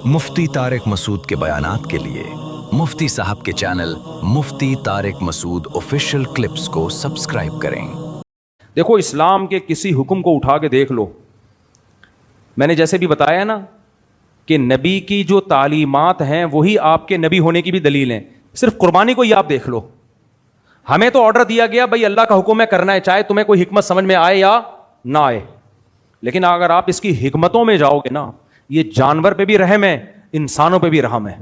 مفتی طارق مسعود کے بیانات کے لیے مفتی صاحب کے چینل مفتی طارق مسعود آفیشیل کلپس کو سبسکرائب کریں۔ دیکھو، اسلام کے کسی حکم کو اٹھا کے دیکھ لو، میں نے جیسے بھی بتایا نا کہ نبی کی جو تعلیمات ہیں وہی آپ کے نبی ہونے کی بھی دلیل ہیں۔ صرف قربانی کو ہی آپ دیکھ لو، ہمیں تو آرڈر دیا گیا بھائی اللہ کا حکم ہے کرنا ہے، چاہے تمہیں کوئی حکمت سمجھ میں آئے یا نہ آئے، لیکن اگر آپ اس کی حکمتوں میں جاؤ گے نا، یہ جانور پہ بھی رحم ہے، انسانوں پہ بھی رحم ہے۔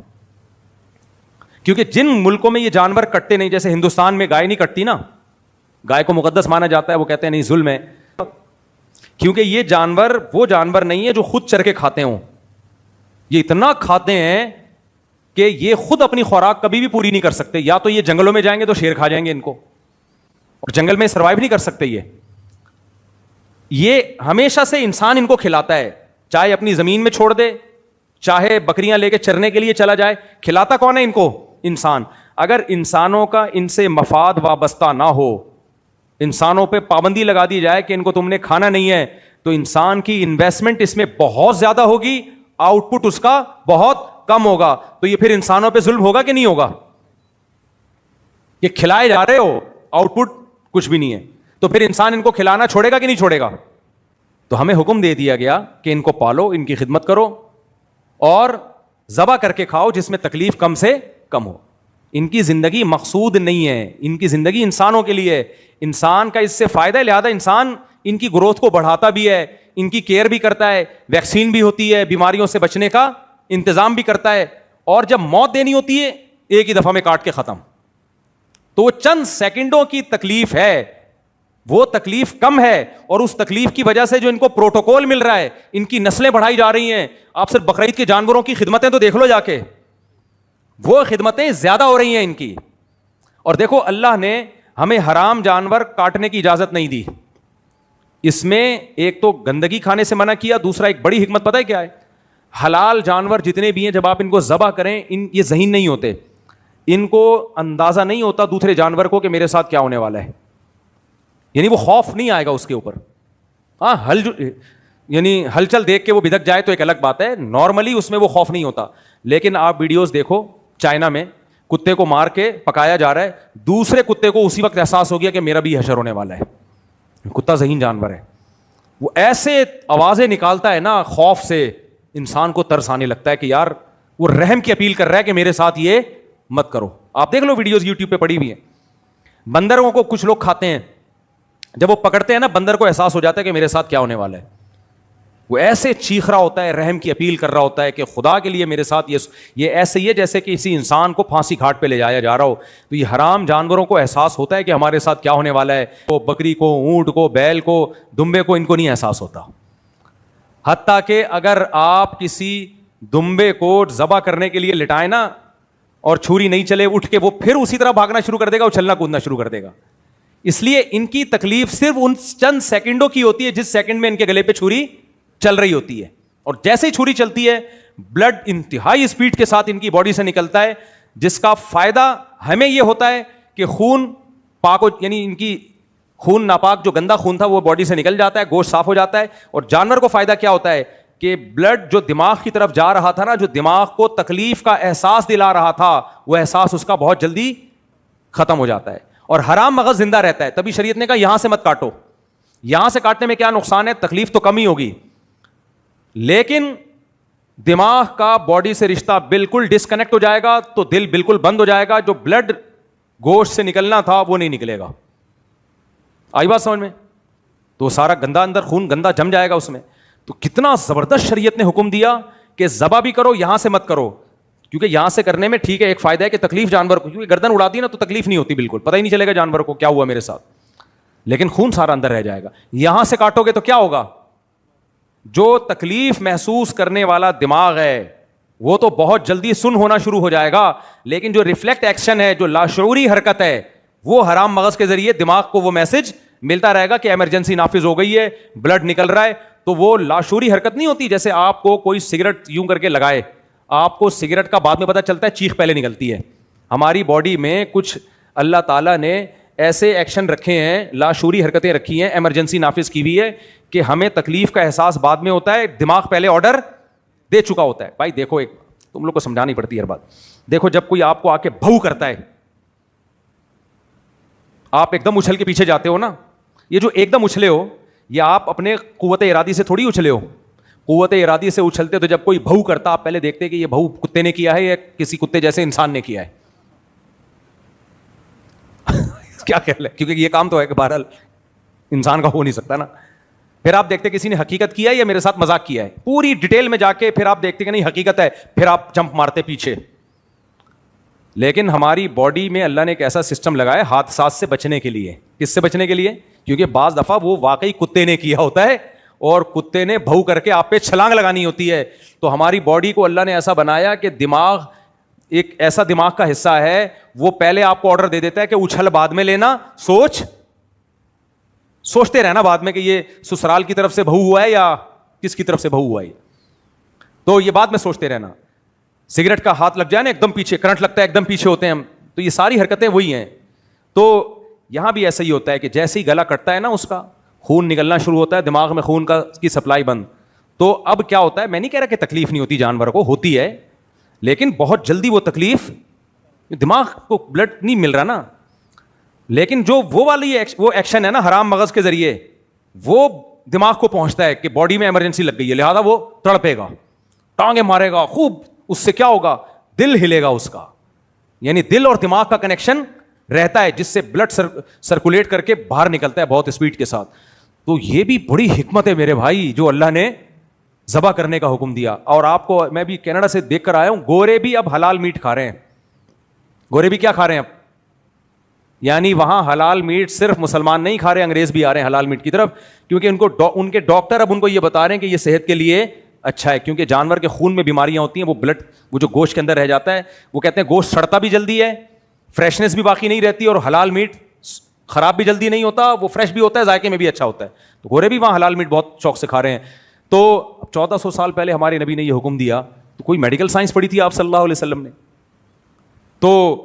کیونکہ جن ملکوں میں یہ جانور کٹتے نہیں، جیسے ہندوستان میں گائے نہیں کٹتی نا، گائے کو مقدس مانا جاتا ہے، وہ کہتے ہیں نہیں ظلم ہے، کیونکہ یہ جانور وہ جانور نہیں ہے جو خود چر کے کھاتے ہوں، یہ اتنا کھاتے ہیں کہ یہ خود اپنی خوراک کبھی بھی پوری نہیں کر سکتے، یا تو یہ جنگلوں میں جائیں گے تو شیر کھا جائیں گے ان کو، اور جنگل میں سروائیو نہیں کر سکتے۔ یہ ہمیشہ سے انسان ان کو کھلاتا ہے، چاہے اپنی زمین میں چھوڑ دے، چاہے بکریاں لے کے چرنے کے لیے چلا جائے، کھلاتا کون ہے ان کو؟ انسان۔ اگر انسانوں کا ان سے مفاد وابستہ نہ ہو، انسانوں پہ پابندی لگا دی جائے کہ ان کو تم نے کھانا نہیں ہے، تو انسان کی انویسٹمنٹ اس میں بہت زیادہ ہوگی، آؤٹ پٹ اس کا بہت کم ہوگا، تو یہ پھر انسانوں پہ ظلم ہوگا کہ نہیں ہوگا؟ یہ کھلائے جا رہے ہو، آؤٹ پٹ کچھ بھی نہیں ہے، تو پھر انسان ان کو کھلانا چھوڑے گا کہ نہیں چھوڑے گا؟ تو ہمیں حکم دے دیا گیا کہ ان کو پالو، ان کی خدمت کرو اور ذبح کر کے کھاؤ جس میں تکلیف کم سے کم ہو۔ ان کی زندگی مقصود نہیں ہے، ان کی زندگی انسانوں کے لیے، انسان کا اس سے فائدہ ہے، لہذا انسان ان کی گروتھ کو بڑھاتا بھی ہے، ان کی کیئر بھی کرتا ہے، ویکسین بھی ہوتی ہے، بیماریوں سے بچنے کا انتظام بھی کرتا ہے، اور جب موت دینی ہوتی ہے ایک ہی دفعہ میں کاٹ کے ختم۔ تو وہ چند سیکنڈوں کی تکلیف ہے، وہ تکلیف کم ہے، اور اس تکلیف کی وجہ سے جو ان کو پروٹوکول مل رہا ہے، ان کی نسلیں بڑھائی جا رہی ہیں۔ آپ صرف بقرعید کے جانوروں کی خدمتیں تو دیکھ لو جا کے، وہ خدمتیں زیادہ ہو رہی ہیں ان کی۔ اور دیکھو، اللہ نے ہمیں حرام جانور کاٹنے کی اجازت نہیں دی، اس میں ایک تو گندگی کھانے سے منع کیا، دوسرا ایک بڑی حکمت پتہ ہے کیا ہے؟ حلال جانور جتنے بھی ہیں جب آپ ان کو ذبح کریں، یہ ذہین نہیں ہوتے، ان کو اندازہ نہیں ہوتا دوسرے جانور کو کہ میرے ساتھ کیا ہونے والا ہے، یعنی وہ خوف نہیں آئے گا اس کے اوپر۔ ہاں، یعنی ہلچل دیکھ کے وہ بدک جائے تو ایک الگ بات ہے، نارملی اس میں وہ خوف نہیں ہوتا، لیکن آپ ویڈیوز دیکھو، چائنا میں کتے کو مار کے پکایا جا رہا ہے، دوسرے کتے کو اسی وقت احساس ہو گیا کہ میرا بھی حشر ہونے والا ہے۔ کتا ذہین جانور ہے، وہ ایسے آوازیں نکالتا ہے نا خوف سے، انسان کو ترس آنے لگتا ہے کہ یار وہ رحم کی اپیل کر رہا ہے کہ میرے ساتھ یہ مت کرو۔ آپ دیکھ لو ویڈیوز یوٹیوب پہ پڑی ہوئی ہیں۔ بندروں کو کچھ لوگ کھاتے ہیں، جب وہ پکڑتے ہیں نا بندر کو احساس ہو جاتا ہے کہ میرے ساتھ کیا ہونے والا ہے، وہ ایسے چیخ رہا ہوتا ہے، رحم کی اپیل کر رہا ہوتا ہے کہ خدا کے لیے میرے ساتھ یہ ایسے ہی ہے جیسے کہ کسی انسان کو پھانسی گھاٹ پہ لے جایا جا رہا ہو۔ تو یہ حرام جانوروں کو احساس ہوتا ہے کہ ہمارے ساتھ کیا ہونے والا ہے، وہ بکری کو، اونٹ کو، بیل کو، دمبے کو، ان کو نہیں احساس ہوتا۔ حتیٰ کہ اگر آپ کسی دمبے کو ذبح کرنے کے لیے لٹائیں نا اور چھری نہیں چلے، اٹھ کے وہ پھر اسی طرح بھاگنا شروع کر دے گا، اچھلنا کودنا شروع کر دے گا۔ اس لیے ان کی تکلیف صرف ان چند سیکنڈوں کی ہوتی ہے جس سیکنڈ میں ان کے گلے پہ چھری چل رہی ہوتی ہے، اور جیسے ہی چھری چلتی ہے بلڈ انتہائی اسپیڈ کے ساتھ ان کی باڈی سے نکلتا ہے، جس کا فائدہ ہمیں یہ ہوتا ہے کہ خون پاک یعنی ان کی خون ناپاک جو گندا خون تھا وہ باڈی سے نکل جاتا ہے، گوشت صاف ہو جاتا ہے، اور جانور کو فائدہ کیا ہوتا ہے کہ بلڈ جو دماغ کی طرف جا رہا تھا نا، جو دماغ کو تکلیف کا احساس دلا رہا تھا، وہ احساس اس کا بہت جلدی ختم ہو جاتا ہے، اور حرام مغز زندہ رہتا ہے۔ تبھی شریعت نے کہا یہاں سے مت کاٹو، یہاں سے کاٹنے میں کیا نقصان ہے؟ تکلیف تو کم ہی ہوگی، لیکن دماغ کا باڈی سے رشتہ بالکل ڈسکنیکٹ ہو جائے گا، تو دل بالکل بند ہو جائے گا، جو بلڈ گوشت سے نکلنا تھا وہ نہیں نکلے گا۔ آئی بات سمجھ میں؟ تو سارا گندا اندر خون گندا جم جائے گا اس میں۔ تو کتنا زبردست شریعت نے حکم دیا کہ ذبح بھی کرو، یہاں سے مت کرو، کیونکہ یہاں سے کرنے میں ٹھیک ہے ایک فائدہ ہے کہ تکلیف جانور کو، کیونکہ گردن اڑاتی ہے نا تو تکلیف نہیں ہوتی، بالکل پتہ ہی نہیں چلے گا جانور کو کیا ہوا میرے ساتھ، لیکن خون سارا اندر رہ جائے گا۔ یہاں سے کاٹو گے تو کیا ہوگا؟ جو تکلیف محسوس کرنے والا دماغ ہے وہ تو بہت جلدی سن ہونا شروع ہو جائے گا، لیکن جو ریفلیکٹ ایکشن ہے، جو لاشعوری حرکت ہے، وہ حرام مغز کے ذریعے دماغ کو وہ میسج ملتا رہے گا کہ ایمرجنسی نافذ ہو گئی ہے، بلڈ نکل رہا ہے۔ تو وہ لاشعوری حرکت نہیں ہوتی جیسے آپ کو کوئی سگریٹ یوں کر کے لگائے، آپ کو سگریٹ کا بعد میں پتہ چلتا ہے، چیخ پہلے نکلتی ہے۔ ہماری باڈی میں کچھ اللہ تعالیٰ نے ایسے ایکشن رکھے ہیں، لاشعوری حرکتیں رکھی ہیں، ایمرجنسی نافذ کی ہوئی ہے کہ ہمیں تکلیف کا احساس بعد میں ہوتا ہے، دماغ پہلے آرڈر دے چکا ہوتا ہے. بھائی دیکھو, ایک تم لوگ کو سمجھانی پڑتی ہے ہر بات. دیکھو جب کوئی آپ کو آ کے بھو کرتا ہے, آپ ایک دم اچھل کے پیچھے جاتے ہو نا, یہ جو ایک دم اچھلے ہو یہ آپ اپنے قوت ارادی سے تھوڑی اچھلے ہو. قوت ارادی سے اچھلتے تو جب کوئی بھو کرتا آپ پہلے دیکھتے کہ یہ بھو کتے نے کیا ہے یا کسی کتے جیسے انسان نے کیا ہے. کیا خیال ہے, کیونکہ یہ کام تو ہے کہ بہرحال انسان کا ہو نہیں سکتا نا. پھر آپ دیکھتے کسی نے حقیقت کیا ہے یا میرے ساتھ مذاق کیا ہے, پوری ڈیٹیل میں جا کے پھر آپ دیکھتے کہ نہیں حقیقت ہے, پھر آپ جمپ مارتے پیچھے. لیکن ہماری باڈی میں اللہ نے ایک ایسا سسٹم لگایا حادثات سے بچنے کے لیے. کس سے بچنے کے لیے؟ کیونکہ بعض دفعہ وہ واقعی کتے نے کیا ہوتا ہے اور کتے نے بھو کر کے آپ پہ چھلانگ لگانی ہوتی ہے. تو ہماری باڈی کو اللہ نے ایسا بنایا کہ دماغ ایک ایسا دماغ کا حصہ ہے, وہ پہلے آپ کو آرڈر دے دیتا ہے کہ اچھل بعد میں لینا, سوچتے رہنا بعد میں کہ یہ سسرال کی طرف سے بہو ہوا ہے یا کس کی طرف سے بہو ہوا ہے, تو یہ بعد میں سوچتے رہنا. سگریٹ کا ہاتھ لگ جائے نا ایک دم پیچھے, کرنٹ لگتا ہے ایک دم پیچھے ہوتے ہیں ہم, تو یہ ساری حرکتیں وہی ہیں. تو یہاں بھی ایسا ہی ہوتا ہے کہ جیسے ہی گلا کٹتا ہے نا اس کا خون نکلنا شروع ہوتا ہے, دماغ میں خون کی سپلائی بند. تو اب کیا ہوتا ہے, میں نہیں کہہ رہا کہ تکلیف نہیں ہوتی جانور کو, ہوتی ہے, لیکن بہت جلدی وہ تکلیف, دماغ کو بلڈ نہیں مل رہا نا, لیکن جو وہ والی وہ ایکشن ہے نا حرام مغز کے ذریعے, وہ دماغ کو پہنچتا ہے کہ باڈی میں ایمرجنسی لگ گئی ہے, لہذا وہ تڑپے گا, ٹانگیں مارے گا خوب. اس سے کیا ہوگا, دل ہلے گا اس کا, یعنی دل اور دماغ کا کنیکشن رہتا ہے جس سے بلڈ سرکولیٹ کر کے باہر نکلتا ہے بہت اسپیڈ کے ساتھ. تو یہ بھی بڑی حکمت ہے میرے بھائی جو اللہ نے ذبح کرنے کا حکم دیا. اور آپ کو میں بھی کینیڈا سے دیکھ کر آیا ہوں, گورے بھی اب حلال میٹ کھا رہے ہیں. گورے بھی کیا کھا رہے ہیں اب, یعنی وہاں حلال میٹ صرف مسلمان نہیں کھا رہے, انگریز بھی آ رہے ہیں حلال میٹ کی طرف, کیونکہ ان کے ڈاکٹر اب ان کو یہ بتا رہے ہیں کہ یہ صحت کے لیے اچھا ہے. کیونکہ جانور کے خون میں بیماریاں ہوتی ہیں, وہ بلڈ وہ جو گوشت کے اندر رہ جاتا ہے, وہ کہتے ہیں گوشت سڑتا بھی جلدی ہے, فریشنس بھی باقی نہیں رہتی, اور حلال میٹ خراب بھی جلدی نہیں ہوتا, وہ فریش بھی ہوتا ہے, ذائقے میں بھی اچھا ہوتا ہے. تو گورے بھی وہاں حلال میٹ بہت شوق سے کھا رہے ہیں. تو 1400 سال پہلے ہمارے نبی نے یہ حکم دیا, تو کوئی میڈیکل سائنس پڑھی تھی آپ صلی اللہ علیہ وسلم نے؟ تو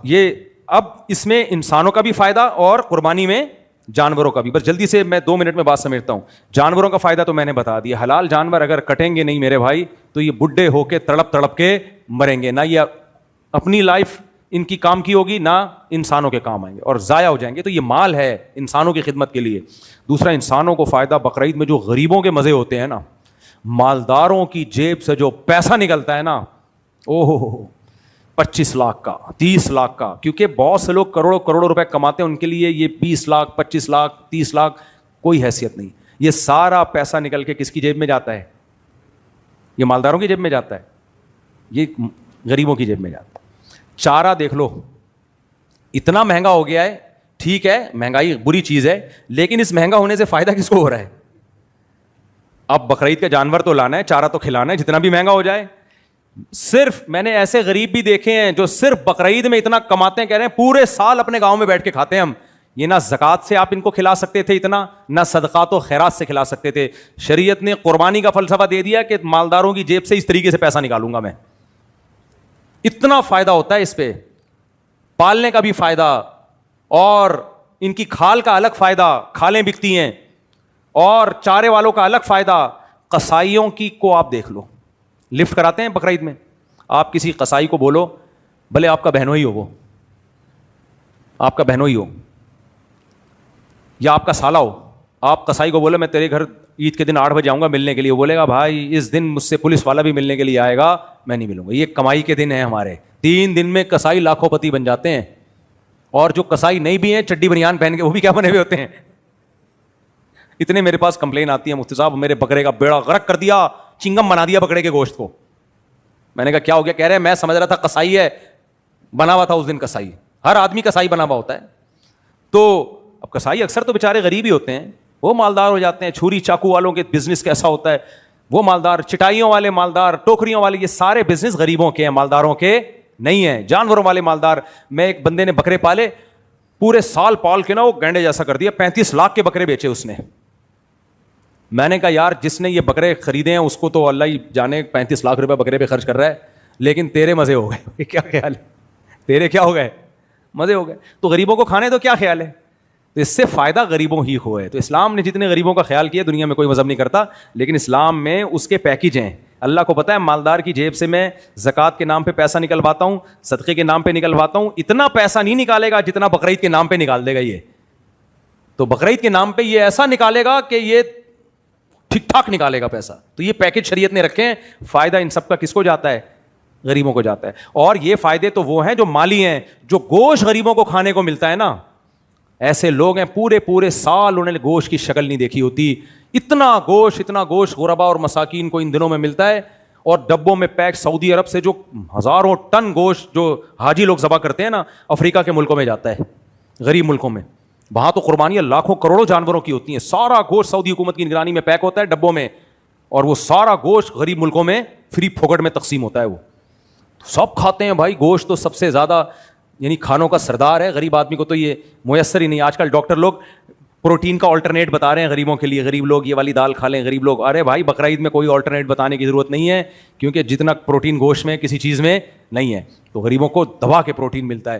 یہ اب اس میں انسانوں کا بھی فائدہ اور قربانی میں جانوروں کا بھی. بس جلدی سے میں 2 منٹ میں بات سمیٹتا ہوں. جانوروں کا فائدہ تو میں نے بتا دیا, حلال جانور اگر کٹیں گے نہیں میرے بھائی تو یہ بڈھے ہو کے تڑپ کے مریں گے, نہ یہ اپنی لائف ان کی کام کی ہوگی, نہ انسانوں کے کام آئیں گے اور ضائع ہو جائیں گے. تو یہ مال ہے انسانوں کی خدمت کے لیے. دوسرا, انسانوں کو فائدہ بقرعید میں جو غریبوں کے مزے ہوتے ہیں نا, مالداروں کی جیب سے جو پیسہ نکلتا ہے نا, اوہ 25 لاکھ کا, 30 لاکھ کا, کیونکہ بہت سے لوگ کروڑوں روپے کماتے ہیں, ان کے لیے یہ 20 لاکھ 25 لاکھ 30 لاکھ کوئی حیثیت نہیں. یہ سارا پیسہ نکل کے کس کی جیب میں جاتا ہے؟ یہ مالداروں کی جیب میں جاتا ہے, یہ غریبوں کی جیب میں جاتا ہے. چارہ دیکھ لو, اتنا مہنگا ہو گیا ہے. ٹھیک ہے مہنگائی بری چیز ہے, لیکن اس مہنگا ہونے سے فائدہ کس کو ہو رہا ہے؟ اب بقرعید کا جانور تو لانا ہے, چارہ تو کھلانا ہے, جتنا بھی مہنگا ہو جائے. صرف میں نے ایسے غریب بھی دیکھے ہیں جو صرف بقرعید میں اتنا کماتے ہیں, کہہ رہے ہیں پورے سال اپنے گاؤں میں بیٹھ کے کھاتے ہیں ہم. یہ نہ زکوٰۃ سے آپ ان کو کھلا سکتے تھے اتنا, نہ صدقات و خیرات سے کھلا سکتے تھے. شریعت نے قربانی کا فلسفہ دے دیا کہ مالداروں کی جیب سے اس طریقے سے پیسہ نکالوں گا میں. اتنا فائدہ ہوتا ہے اس پہ, پالنے کا بھی فائدہ, اور ان کی کھال کا الگ فائدہ, کھالیں بکتی ہیں, اور چارے والوں کا الگ فائدہ. قصائیوں کی کو آپ دیکھ لو, لفٹ کراتے ہیں بقرعید میں. آپ کسی قصائی کو بولو, بھلے آپ کا بہنوئی ہو, وہ آپ کا بہنوئی ہو یا آپ کا سالہ ہو, آپ قصائی کو بولے میں تیرے گھر عید کے دن 8 بجے آؤں گا ملنے کے لیے, وہ بولے گا بھائی اس دن مجھ سے پولیس والا بھی ملنے کے لیے آئے گا, میں نہیں ملوں گا. یہ کمائی کے دن ہیں ہمارے. 3 دن میں قصائی لاکھوں پتی بن جاتے ہیں, اور جو قصائی نہیں بھی ہیں چڈی بنیان پہن کے, وہ بھی کیا بنے ہوئے ہوتے ہیں. اتنے میرے پاس کمپلین آتی ہے, مفتی صاحب میرے بکرے کا بیڑا غرق کر دیا, چنگم بنا دیا بکرے کے گوشت کو. میں نے کہا کیا ہو گیا؟ کہہ رہے ہیں میں سمجھ رہا تھا قصائی ہے, بنا ہوا تھا اس دن قصائی. ہر آدمی قصائی بنا ہوا ہوتا ہے. تو اب قصائی اکثر تو بیچارے غریب ہی ہوتے ہیں, وہ مالدار ہو جاتے ہیں. چھری چاقو والوں کے بزنس کیسا ہوتا ہے, وہ مالدار. چٹائیوں والے مالدار, ٹوکریوں والے, یہ سارے بزنس غریبوں کے ہیں, مالداروں کے نہیں ہیں. جانوروں والے مالدار. میں ایک بندے نے بکرے پالے, پورے سال پال کے نا وہ گینڈے جیسا کر دیا, 35 لاکھ کے بکرے بیچے اس نے. میں نے کہا یار جس نے یہ بکرے خریدے ہیں اس کو تو اللہ ہی جانے 35 لاکھ روپے بکرے پہ خرچ کر رہا ہے, لیکن تیرے مزے ہو گئے. کیا خیال ہے؟ تیرے کیا ہو گئے؟ مزے ہو گئے. تو غریبوں کو کھانے تو کیا خیال ہے؟ تو اس سے فائدہ غریبوں ہی کو ہے. تو اسلام نے جتنے غریبوں کا خیال کیا دنیا میں کوئی مذہب نہیں کرتا, لیکن اسلام میں اس کے پیکج ہیں. اللہ کو پتہ ہے مالدار کی جیب سے میں زکوٰۃ کے نام پہ پیسہ نکلواتا ہوں, صدقے کے نام پہ نکلواتا ہوں, اتنا پیسہ نہیں نکالے گا جتنا بقرعید کے نام پہ نکال دے گا یہ. تو بقرعید کے نام پہ یہ ایسا نکالے گا کہ یہ ٹھیک ٹھاک نکالے گا پیسہ. تو یہ پیکج شریعت نے رکھے ہیں. فائدہ ان سب کا کس کو جاتا ہے؟ غریبوں کو جاتا ہے. اور یہ فائدے تو وہ ہیں جو مالی ہیں. جو گوشت غریبوں کو کھانے کو ملتا ہے نا, ایسے لوگ ہیں پورے سال انہوں نے گوشت کی شکل نہیں دیکھی ہوتی. اتنا گوشت غربا اور مساکین کو ان دنوں میں ملتا ہے, اور ڈبوں میں پیک. سعودی عرب سے جو ہزاروں ٹن گوشت جو حاجی لوگ ذبح کرتے ہیں نا, افریقہ کے ملکوں میں جاتا ہے, غریب ملکوں میں. وہاں تو قربانیاں لاکھوں کروڑوں جانوروں کی ہوتی ہیں. سارا گوشت سعودی حکومت کی نگرانی میں پیک ہوتا ہے ڈبوں میں, اور وہ سارا گوشت غریب ملکوں میں فری پھوکٹ میں تقسیم ہوتا ہے. وہ سب کھاتے ہیں بھائی گوشت, تو سب سے زیادہ یعنی کھانوں کا سردار ہے. غریب آدمی کو تو یہ میسر ہی نہیں. آج کل ڈاکٹر لوگ پروٹین کا آلٹرنیٹ بتا رہے ہیں غریبوں کے لیے. غریب لوگ یہ والی دال کھا لیں. غریب لوگ, ارے بھائی بقرعید میں کوئی آلٹرنیٹ بتانے کی ضرورت نہیں ہے, کیونکہ جتنا پروٹین گوشت میں کسی چیز میں نہیں ہے. تو غریبوں کو دبا کے پروٹین ملتا ہے,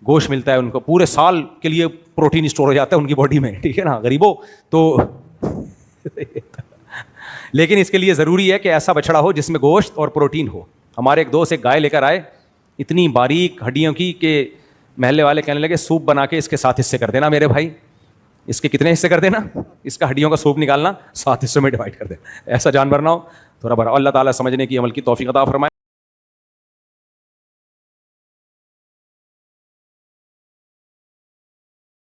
گوشت ملتا ہے. ان کو پورے سال کے لیے پروٹین اسٹور ہو جاتا ہے ان کی باڈی میں, ٹھیک ہے نا غریبوں. تو لیکن اس کے لیے ضروری ہے کہ ایسا بچڑا ہو جس میں گوشت اور پروٹین ہو. ہمارے ایک دوست ایک گائے لے کر آئے, اتنی باریک ہڈیوں کی کہ محلے والے کہنے لگے سوپ بنا کے اس کے 7 حصے کر دینا میرے بھائی. اس کے کتنے حصے کر دینا؟ اس کا ہڈیوں کا سوپ نکالنا 7 حصوں میں ڈیوائڈ کر دینا. ایسا جانور نہ ہو. تھوڑا بڑا. اللہ تعالیٰ سمجھنے کی عمل کی توفیق عطا فرمائے.